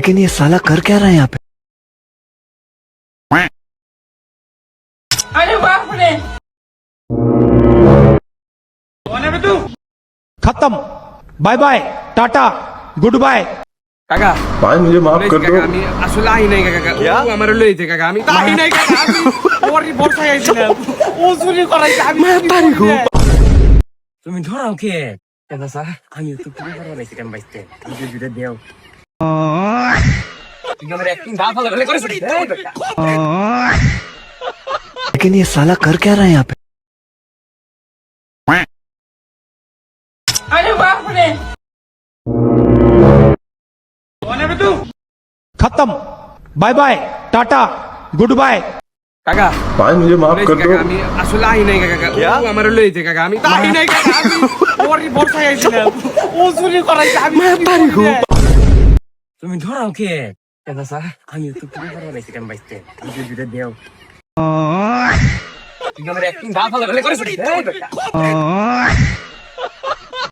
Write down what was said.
लेकिन ये साला कर क्या रहा है यहाँ पे? अरे बाप रे कौन है बे तू? खत्म। Bye bye, tata, goodbye. काका भाई मुझे माफ कर दो। আমি আসলে আই নাই কাকা ও আমার লইতে কাকা আমি তাই নাই কাকা আমি ওরি বর্ষায় আইছিলাম ও চুরি করাইছে আমি পারি গো তুমি ধরাও কে দাদা স্যার আমি তো চুরি করা নাইছি কেন বাইতে আমি ভিডিও দেও তুমি আমার অ্যাক্টিং ভালো ভালো করেছ लेकिन ये साला कर क्या रहा है यहाँ पे? अरे बाप रे कौन है बे तू? खत्म। Bye bye, tata, goodbye. কাকা भाई मुझे माफ कर दो। আমি আসলে আই নাই কাকা ও আমার লইতে কাকা আমি তাই নাই কাকা আমি ওরি বর্ষায় আইছিলাম ও চুরি করাইছে আমি পারি গো তুমি ধরাও কে দাদা স্যার আমি তো চুরি করা নাইছি কেন বাইতে আমি ভিডিও দেও তুমি আমার অ্যাক্টিং ভালো ভালো করেছ